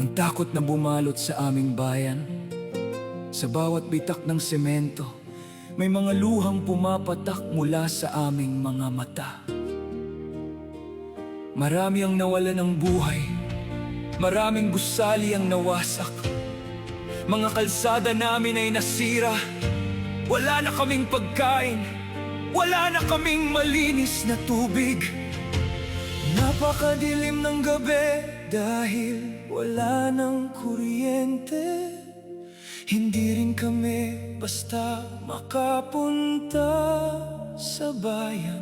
Ang takot na bumalot sa aming bayan. Sa bawat bitak ng semento, may mga luhang pumapatak mula sa aming mga mata. Marami ang nawala ng buhay, maraming gusali ang nawasak. Mga kalsada namin ay nasira, wala na kaming pagkain, wala na kaming malinis na tubig. Napakadilim ng gabi dahil wala ng kuryente. Hindi rin kami basta makapunta sa bayan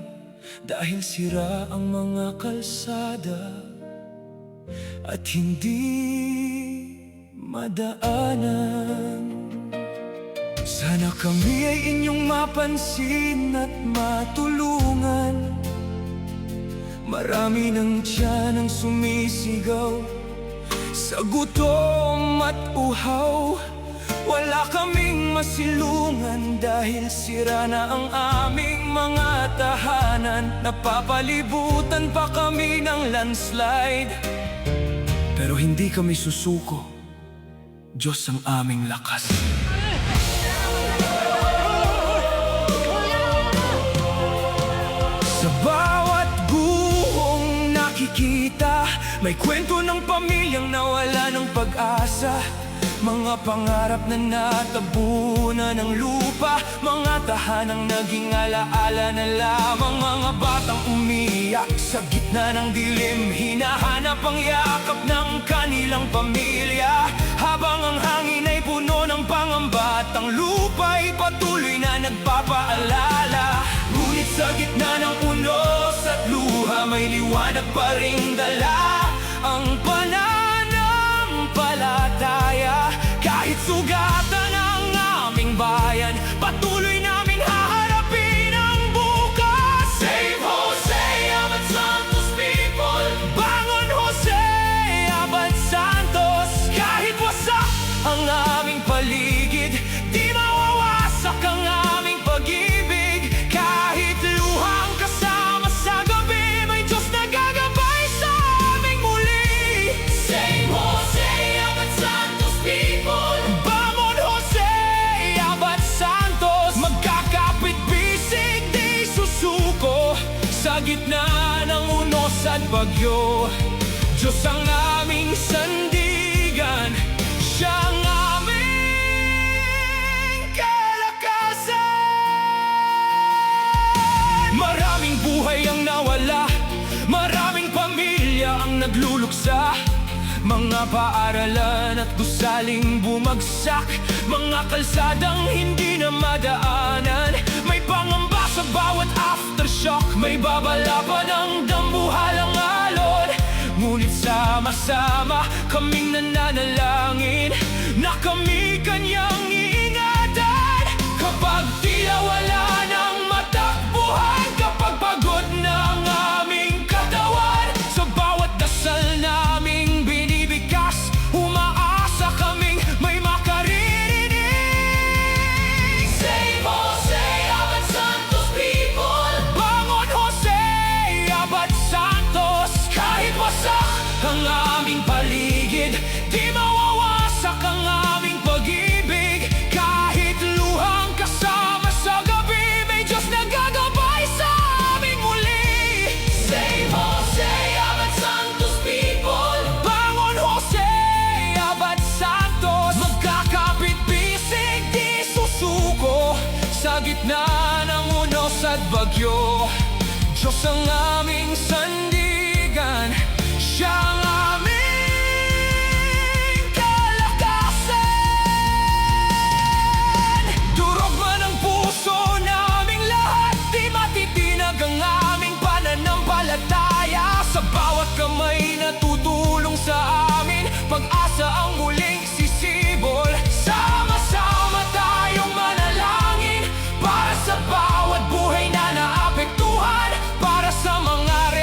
dahil sira ang mga kalsada at hindi madaanan. Sana kami ay inyong mapansin at matulungan. Marami ng tiyan ang sumisigaw sa gutom at uhaw. Wala kaming masilungan dahil sira na ang aming mga tahanan. Napapalibutan pa kami ng landslide, pero hindi kami susuko. Diyos ang aming lakas. Sa bawat guhong nakikita, may kwento ng pamilyang nawala ng pag-asa. Mga pangarap na natabunan ng lupa, mga tahanang naging alaala na lamang. Mga batang umiyak sa gitna ng dilim, hinahanap ang yakap ng kanilang pamilya. Habang ang hangin ay puno ng pangamba at ang lupa ay patuloy na nagpapaalala. Ngunit sa gitna ng unos at luha, may liwanag pa ring dala. Ang pananampalataya, kahit sugatan ang aming bayan, patuloy naming haharapin ang bukas. Save Jose Abad Santos people, bangon Jose Abad Santos. Kahit wasak ang aming paligid, di mawawasak ang aming pag-ibig. Kahit luhang kasama sa gabi, may Diyos na gagabay sa aming muli. Save Jose Abad Santos people, bangon Jose Abad Santos. Magkakapit-bisig, di susuko sa gitna ng unos at bagyo. Diyos ang aming sandigan, siya ang aming kalakasan. Maraming buhay ang nawala, maraming pamilya ang nagluluksa. Mga paaralan at gusaling bumagsak, mga kalsadang hindi na madaanan. May pangamba sa bawat aftershock, may babala pa ng dambuhalang alon. Ngunit sama-sama kaming nananalangin na kami kanyang iingatan. Kapag tila wala ng matakbuhan, kapag pagod na ang aming katawan, sa bawat dasal naming binibigas, umaasa kaming may makaririnig. Save Jose Abad Santos people, bangon Jose Abad Santos. Kahit wasak ang aming paligid, di mawawasak ang aming pag-ibig. Kahit luhang kasama sa gabi, may Diyos na gagabay sa aming muli. Save Jose Abad Santos people, bangon Jose Abad Santos. Magkakapit-bisig, di susuko sa gitna ng unos at bagyo. Diyos ang aming sandigan, siya ang aming kalakasan. Durog man ang puso naming lahat, di matitinag ang aming pananampalataya. Sa bawat kamay na tutulong sa amin, pag-asa ang muling sisibol. Sama-sama tayong manalangin para sa bawat buhay na naapektuhan, para sa mga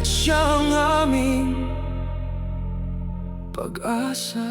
at siyang aming pag-asa.